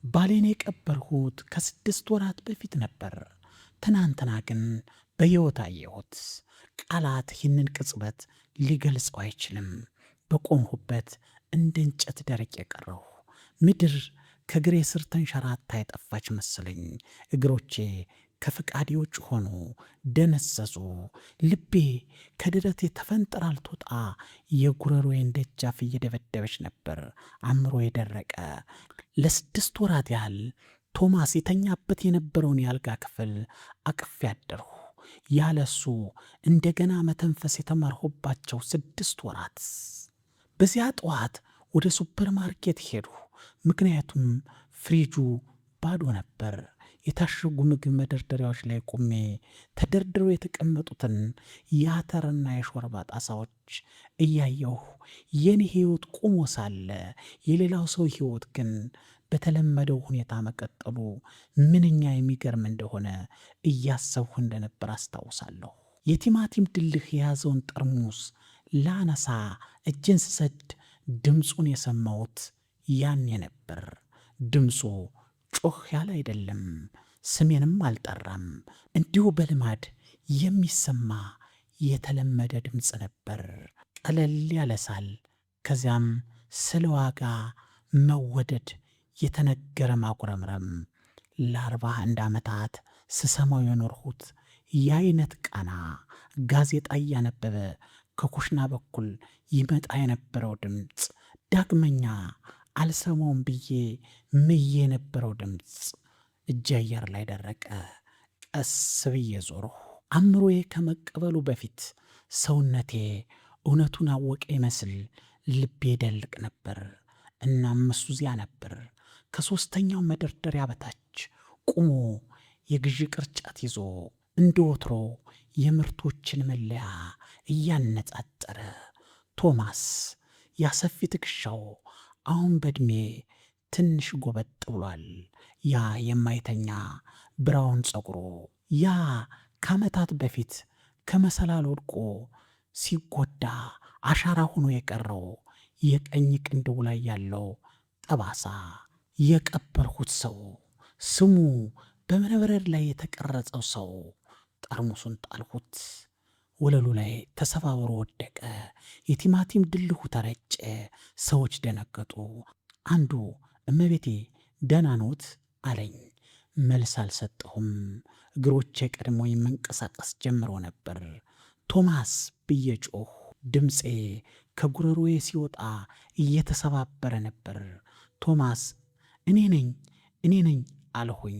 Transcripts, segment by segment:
ባሌን የቀበርሁት ከ6 ወራት በፊት ነበር። ትናንትና ግን በሕይወት አየሁት። ቃላት ይህንን ቅጽበት ሊገልጸው አይችልም። በቆምሁበት እንደ እንጨት ደረቅ የቀረሁ። ምድር ከእግሬ ስር ተንሸራታ የጠፋች መሰለኝ። እግሮቼ ከፈቃዴ ውጭ ሆኑ፣ ደነዘዙ። ልቤ ከደረቴ ተፈንጥራ ልትወጣ የጉረሮዬን ደጃፍ እየደበደበች ነበር። አእምሮዬ ደረቀ። ለ6 ወራት ያህል ቶማስ የተኛበት የነበረውን የአልጋ ክፍል አቅፌ አደርሁ። ያለሱ እንደገና መተንፈስ የተማርሁባቸው 6 ወራት። በዚያ ጠዋት ወደ ሱፐር ማርኬት ሄዱ። ምክንያቱም ፍሪጁ ባዶ ነበር። የታሸጉ ምግብ መደርደሪያዎች ላይ ቆሜ ተደርድረው የተቀመጡትን የአተርና የሾርባ ጣሳዎች እያየሁ የኔ ሕይወት ቆሞ ሳለ የሌላው ሰው ሕይወት ግን በተለመደው ሁኔታ መቀጠሉ ምንኛ የሚገርም እንደሆነ እያሰብሁ እንደነበር አስታውሳለሁ። የቲማቲም ድልህ የያዘውን ጠርሙስ ላነሳ እጄን ስሰድ ድምፁን የሰማሁት ያኔ ነበር። ድምፁ ጮህ ያለ አይደለም፣ ስሜንም አልጠራም። እንዲሁ በልማድ የሚሰማ የተለመደ ድምፅ ነበር። ቀለል ያለ ሳል፣ ከዚያም ስለ ዋጋ መወደድ የተነገረ ማጉረምረም። ለ41 ዓመታት ስሰማው የኖርሁት የአይነት ቃና። ጋዜጣ እያነበበ ከኩሽና በኩል ይመጣ የነበረው ድምፅ፣ ዳግመኛ አልሰማውም ብዬ ምዬ የነበረው ድምፅ። እጅ አየር ላይ ደረቀ። ቀስ ብዬ ዞርሁ። አእምሮዬ ከመቀበሉ በፊት ሰውነቴ እውነቱን አወቀ ይመስል ልቤ ደልቅ ነበር። እናም እሱ እዚያ ነበር፣ ከሦስተኛው መደርደሪያ በታች ቁሞ የግዢ ቅርጫት ይዞ እንደ ወትሮ የምርቶችን መለያ እያነጻጸረ። ቶማስ ያሰፊ ትከሻው አሁን በዕድሜ ትንሽ ጎበጥ ብሏል። ያ የማይተኛ ብራውን ፀጉሩ፣ ያ ከዓመታት በፊት ከመሰላል ወድቆ ሲጎዳ አሻራ ሆኖ የቀረው የቀኝ ቅንድቡ ላይ ያለው ጠባሳ፣ የቀበርሁት ሰው፣ ስሙ በእብነበረድ ላይ የተቀረጸው ሰው። ጠርሙሱን ጣልሁት። ወለሉ ላይ ተሰባብሮ ወደቀ። የቲማቲም ድልሁ ተረጨ። ሰዎች ደነገጡ። አንዱ እመቤቴ ደህና ኖት አለኝ። መልስ አልሰጠሁም። እግሮቼ ቀድሞ መንቀሳቀስ ጀምሮ ነበር። ቶማስ ብዬ ጮህ። ድምፄ ከጉረሮዬ ሲወጣ እየተሰባበረ ነበር። ቶማስ እኔ ነኝ አልሁኝ።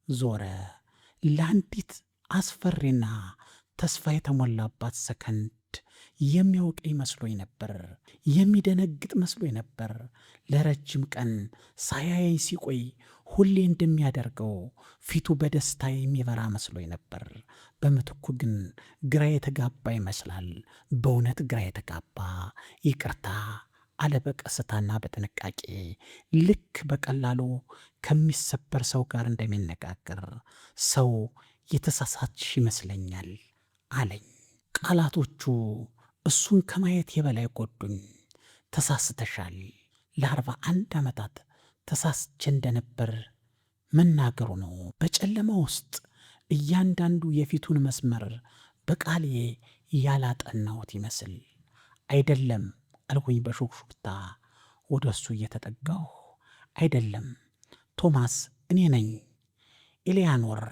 ዞረ። ለአንዲት አስፈሪና ተስፋ የተሞላባት ሰከንድ የሚያውቀኝ መስሎኝ ነበር። የሚደነግጥ መስሎኝ ነበር። ለረጅም ቀን ሳያየኝ ሲቆይ ሁሌ እንደሚያደርገው ፊቱ በደስታ የሚበራ መስሎኝ ነበር። በምትኩ ግን ግራ የተጋባ ይመስላል። በእውነት ግራ የተጋባ። ይቅርታ አለ በቀስታና በጥንቃቄ፣ ልክ በቀላሉ ከሚሰበር ሰው ጋር እንደሚነጋገር ሰው። የተሳሳትሽ ይመስለኛል አለኝ። ቃላቶቹ እሱን ከማየት የበላይ ጎዱኝ። ተሳስተሻል። ለ41 ዓመታት ተሳስቼ እንደነበር መናገሩ ነው። በጨለማ ውስጥ እያንዳንዱ የፊቱን መስመር በቃሌ ያላጠናሁት ይመስል። አይደለም አልኩኝ በሹክሹክታ ወደ እሱ እየተጠጋሁ። አይደለም ቶማስ፣ እኔ ነኝ ኤልያኖር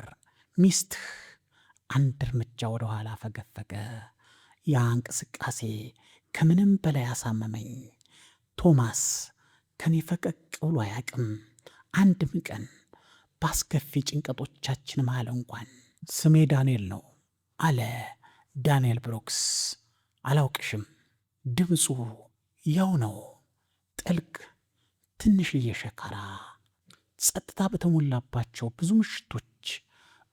ሚስትህ። አንድ እርምጃ ወደ ኋላ ፈገፈገ። ያ እንቅስቃሴ ከምንም በላይ አሳመመኝ። ቶማስ ከኔ ፈቀቅ ብሎ አያውቅም። አንድም ቀን በአስከፊ ጭንቀቶቻችን መሃል እንኳን። ስሜ ዳንኤል ነው አለ ዳንኤል ብሩክስ። አላውቅሽም። ድምፁ ያው ነው፣ ጥልቅ፣ ትንሽዬ ሸካራ። ጸጥታ በተሞላባቸው ብዙ ምሽቶች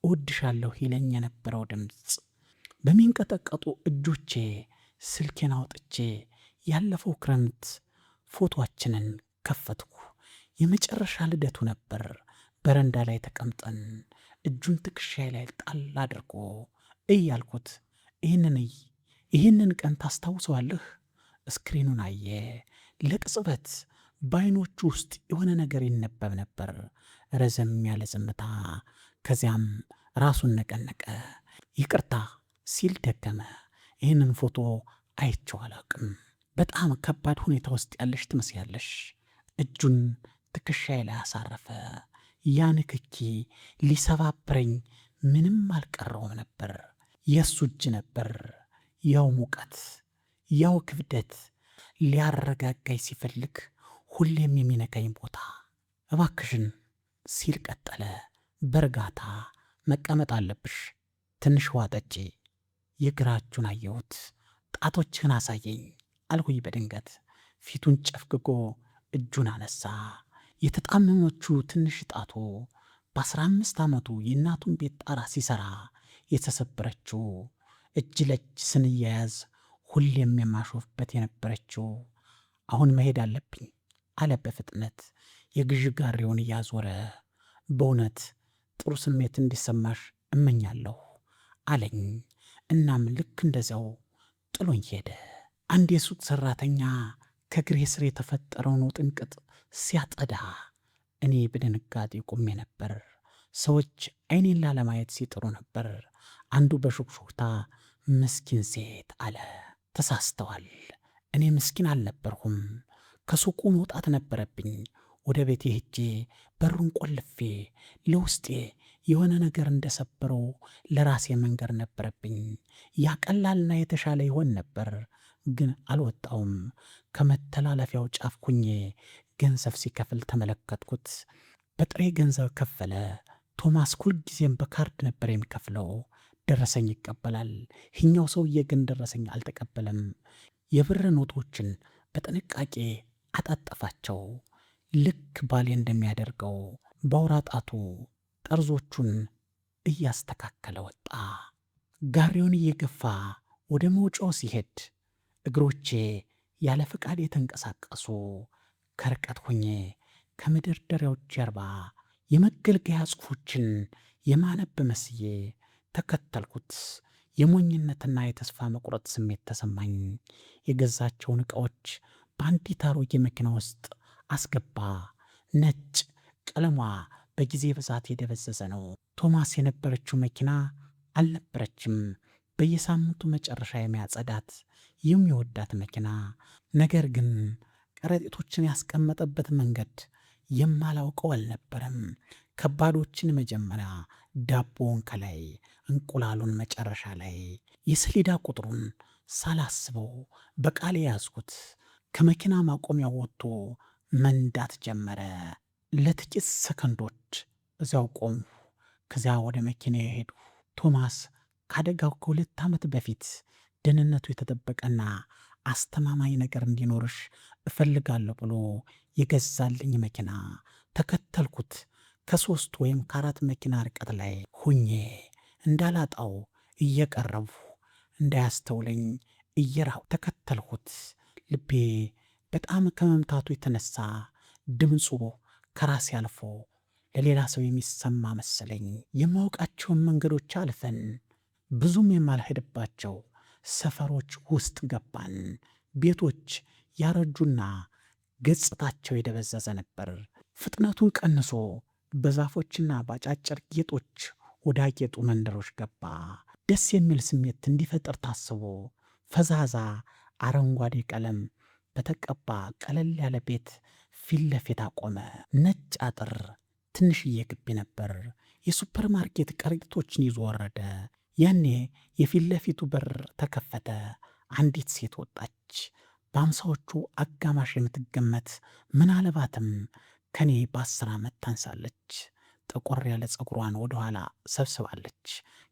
እወድሻለሁ ይለኝ የነበረው ድምፅ። በሚንቀጠቀጡ እጆቼ ስልኬን አውጥቼ ያለፈው ክረምት ፎቶአችንን ከፈትኩ። የመጨረሻ ልደቱ ነበር። በረንዳ ላይ ተቀምጠን እጁን ትከሻዬ ላይ ጣል አድርጎ እያልኩት፣ ይህንን ቀን ታስታውሰዋለህ? ስክሪኑን አየ። ለቅጽበት በዓይኖቹ ውስጥ የሆነ ነገር ይነበብ ነበር። ረዘም ያለ ዝምታ። ከዚያም ራሱን ነቀነቀ። ይቅርታ ሲል ደገመ። ይህንን ፎቶ አይቼው አላውቅም። በጣም ከባድ ሁኔታ ውስጥ ያለሽ ትመስያለሽ። እጁን ትከሻዬ ላይ አሳረፈ። ያ ንክኪ ሊሰባብረኝ ምንም አልቀረውም ነበር። የእሱ እጅ ነበር። ያው ሙቀት፣ ያው ክብደት ሊያረጋጋኝ ሲፈልግ ሁሌም የሚነካኝ ቦታ። እባክሽን ሲል ቀጠለ በእርጋታ። መቀመጥ አለብሽ፣ ትንሽ ውሃ ጠጪ። የግራ እጁን አየሁት። ጣቶችህን አሳየኝ አልሁኝ በድንገት። ፊቱን ጨፍግጎ እጁን አነሳ። የተጣመመቹ ትንሽ ጣቱ በ15 ዓመቱ የእናቱን ቤት ጣራ ሲሰራ የተሰበረችው፣ እጅ ለእጅ ስንያያዝ ሁሌም የማሾፍበት የነበረችው። አሁን መሄድ አለብኝ አለ በፍጥነት የግዥ ጋሪውን እያዞረ። በእውነት ጥሩ ስሜት እንዲሰማሽ እመኛለሁ አለኝ። እናም ልክ እንደዚያው ጥሎኝ ሄደ። አንድ የሱቅ ሰራተኛ ከእግሬ ስር የተፈጠረውን ውጥንቅጥ ሲያጠዳ እኔ በድንጋጤ ቆሜ ነበር። ሰዎች ዓይኔን ላለማየት ሲጥሩ ነበር። አንዱ በሹክሹክታ ምስኪን ሴት አለ። ተሳስተዋል። እኔ ምስኪን አልነበርሁም። ከሱቁ መውጣት ነበረብኝ። ወደ ቤቴ ሄጄ በሩን ቆልፌ ለውስጤ የሆነ ነገር እንደሰበረው ለራሴ መንገር ነበረብኝ። ያ ቀላልና የተሻለ ይሆን ነበር፣ ግን አልወጣውም። ከመተላለፊያው ጫፍ ኩኜ ገንዘብ ሲከፍል ተመለከትኩት። በጥሬ ገንዘብ ከፈለ። ቶማስ ሁልጊዜም በካርድ ነበር የሚከፍለው። ደረሰኝ ይቀበላል። ይህኛው ሰውዬ ግን ደረሰኝ አልተቀበለም። የብር ኖቶችን በጥንቃቄ አጣጠፋቸው። ልክ ባሌ እንደሚያደርገው በአውራ ጣቱ ጠርዞቹን እያስተካከለ ወጣ። ጋሪውን እየገፋ ወደ መውጫው ሲሄድ እግሮቼ ያለ ፈቃድ የተንቀሳቀሱ። ከርቀት ሆኜ ከመደርደሪያው ጀርባ የመገልገያ ጽሑፎችን የማነብ መስዬ ተከተልኩት። የሞኝነትና የተስፋ መቁረጥ ስሜት ተሰማኝ። የገዛቸውን ዕቃዎች በአንዲት አሮጌ መኪና ውስጥ አስገባ። ነጭ ቀለሟ በጊዜ ብዛት የደበዘዘ ነው። ቶማስ የነበረችው መኪና አልነበረችም። በየሳምንቱ መጨረሻ የሚያጸዳት የሚወዳት መኪና። ነገር ግን ከረጢቶችን ያስቀመጠበት መንገድ የማላውቀው አልነበረም። ከባዶችን መጀመሪያ፣ ዳቦውን ከላይ፣ እንቁላሉን መጨረሻ ላይ። የሰሌዳ ቁጥሩን ሳላስበው በቃሌ ያዝኩት። ከመኪና ማቆሚያ ወጥቶ መንዳት ጀመረ። ለጥቂት ሰከንዶች እዚያው ቆምሁ። ከዚያ ወደ መኪና የሄዱ። ቶማስ ከአደጋው ከ2 ዓመት በፊት ደህንነቱ የተጠበቀና አስተማማኝ ነገር እንዲኖርሽ እፈልጋለሁ ብሎ የገዛልኝ መኪና። ተከተልኩት። ከ3 ወይም ከ4 መኪና ርቀት ላይ ሁኜ እንዳላጣው እየቀረብሁ እንዳያስተውለኝ እየራሁ ተከተልሁት። ልቤ በጣም ከመምታቱ የተነሳ ድምፁ ከራሴ አልፎ ለሌላ ሰው የሚሰማ መሰለኝ። የማውቃቸውን መንገዶች አልፈን ብዙም የማልሄድባቸው ሰፈሮች ውስጥ ገባን። ቤቶች ያረጁና ገጽታቸው የደበዘዘ ነበር። ፍጥነቱን ቀንሶ በዛፎችና በአጫጭር ጌጦች ወዳጌጡ መንደሮች ገባ። ደስ የሚል ስሜት እንዲፈጠር ታስቦ ፈዛዛ አረንጓዴ ቀለም በተቀባ ቀለል ያለ ቤት ፊት ለፊት አቆመ። ነጭ አጥር፣ ትንሽዬ ግቢ ነበር። የሱፐር ማርኬት ከረጢቶችን ይዞ ወረደ። ያኔ የፊት ለፊቱ በር ተከፈተ። አንዲት ሴት ወጣች። በአምሳዎቹ አጋማሽ የምትገመት ምናልባትም ከኔ በ10 ዓመት ታንሳለች። ጠቆር ያለ ፀጉሯን ወደኋላ ሰብስባለች።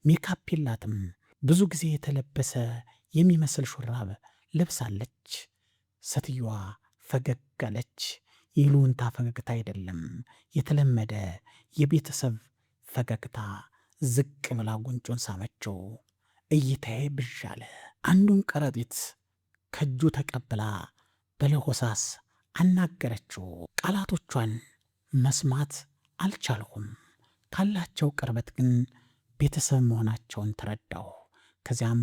ሜካፕ የላትም። ብዙ ጊዜ የተለበሰ የሚመስል ሹራብ ለብሳለች። ሴትዮዋ ፈገግ አለች። የይሉኝታ ፈገግታ አይደለም፣ የተለመደ የቤተሰብ ፈገግታ። ዝቅ ብላ ጉንጩን ሳመችው። እይታዬ ብዥ አለ። አንዱን ከረጢት ከእጁ ተቀብላ በለሆሳስ አናገረችው። ቃላቶቿን መስማት አልቻልሁም። ካላቸው ቅርበት ግን ቤተሰብ መሆናቸውን ተረዳሁ። ከዚያም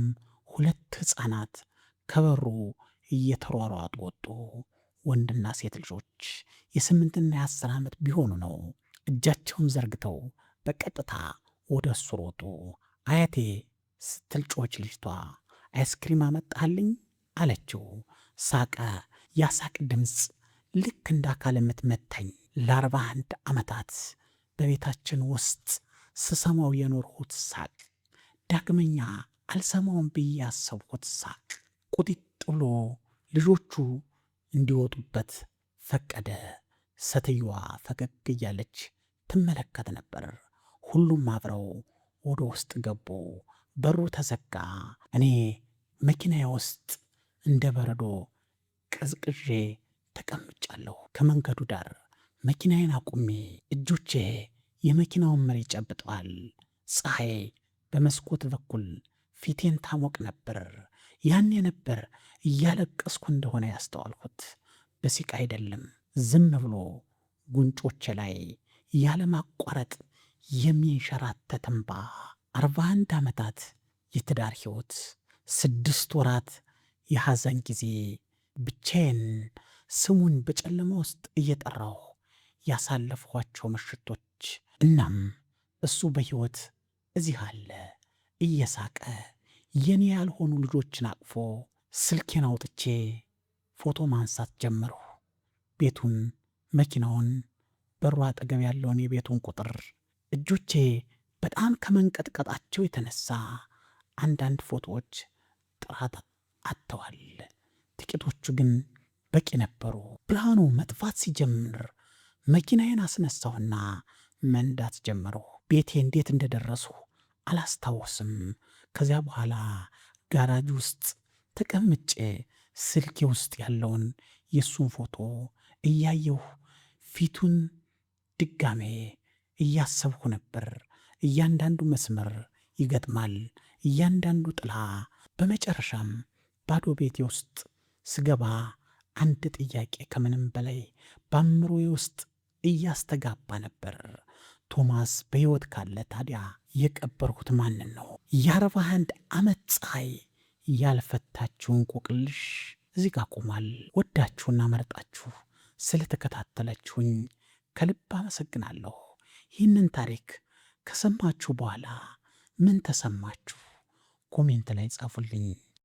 2 ሕፃናት ከበሩ እየተሯሯጡ ወጡ። ወንድና ሴት ልጆች የ8ና የ10 ዓመት ቢሆኑ ነው እጃቸውን ዘርግተው በቀጥታ ወደ እሱ ሮጡ። አያቴ ስትል ጮኸች ልጅቷ። አይስክሪም አመጣልኝ አለችው። ሳቀ። ያሳቅ ድምፅ ልክ እንደ አካል የምትመታኝ ለ41 ዓመታት በቤታችን ውስጥ ስሰማው የኖርሁት ሳቅ፣ ዳግመኛ አልሰማውም ብዬ ያሰብሁት ሳቅ ቁጢጥ ብሎ ልጆቹ እንዲወጡበት ፈቀደ። ሴትየዋ ፈገግ እያለች ትመለከት ነበር። ሁሉም አብረው ወደ ውስጥ ገቡ። በሩ ተዘጋ። እኔ መኪናዬ ውስጥ እንደ በረዶ ቀዝቅዤ ተቀምጫለሁ። ከመንገዱ ዳር መኪናዬን አቁሜ እጆቼ የመኪናውን መሪ ጨብጠዋል። ፀሐይ በመስኮት በኩል ፊቴን ታሞቅ ነበር። ያኔ ነበር እያለቀስኩ እንደሆነ ያስተዋልኩት። በሲቃ አይደለም፣ ዝም ብሎ ጉንጮቼ ላይ ያለማቋረጥ የሚንሸራተት እንባ። 41 ዓመታት የትዳር ሕይወት፣ 6 ወራት የሐዘን ጊዜ፣ ብቻዬን ስሙን በጨለማ ውስጥ እየጠራሁ ያሳለፍኋቸው ምሽቶች። እናም እሱ በሕይወት እዚህ አለ እየሳቀ የኔ ያልሆኑ ልጆችን አቅፎ። ስልኬን አውጥቼ ፎቶ ማንሳት ጀመርሁ። ቤቱን፣ መኪናውን፣ በሩ አጠገብ ያለውን የቤቱን ቁጥር። እጆቼ በጣም ከመንቀጥቀጣቸው የተነሳ አንዳንድ ፎቶዎች ጥራት አጥተዋል። ጥቂቶቹ ግን በቂ ነበሩ። ብርሃኑ መጥፋት ሲጀምር መኪናዬን አስነሳሁና መንዳት ጀመርሁ። ቤቴ እንዴት እንደደረስሁ አላስታውስም። ከዚያ በኋላ ጋራጅ ውስጥ ተቀምጬ ስልኬ ውስጥ ያለውን የእሱን ፎቶ እያየሁ ፊቱን ድጋሜ እያሰብሁ ነበር። እያንዳንዱ መስመር ይገጥማል፣ እያንዳንዱ ጥላ። በመጨረሻም ባዶ ቤቴ ውስጥ ስገባ አንድ ጥያቄ ከምንም በላይ በአእምሮዬ ውስጥ እያስተጋባ ነበር። ቶማስ በሕይወት ካለ ታዲያ የቀበርሁት ማንን ነው? የ41 ዓመት ፀሐይ ያልፈታችውን እንቆቅልሽ እዚህ ጋር ቆሟል። ወዳችሁና መርጣችሁ ስለተከታተላችሁኝ ከልብ አመሰግናለሁ። ይህንን ታሪክ ከሰማችሁ በኋላ ምን ተሰማችሁ? ኮሜንት ላይ ጻፉልኝ።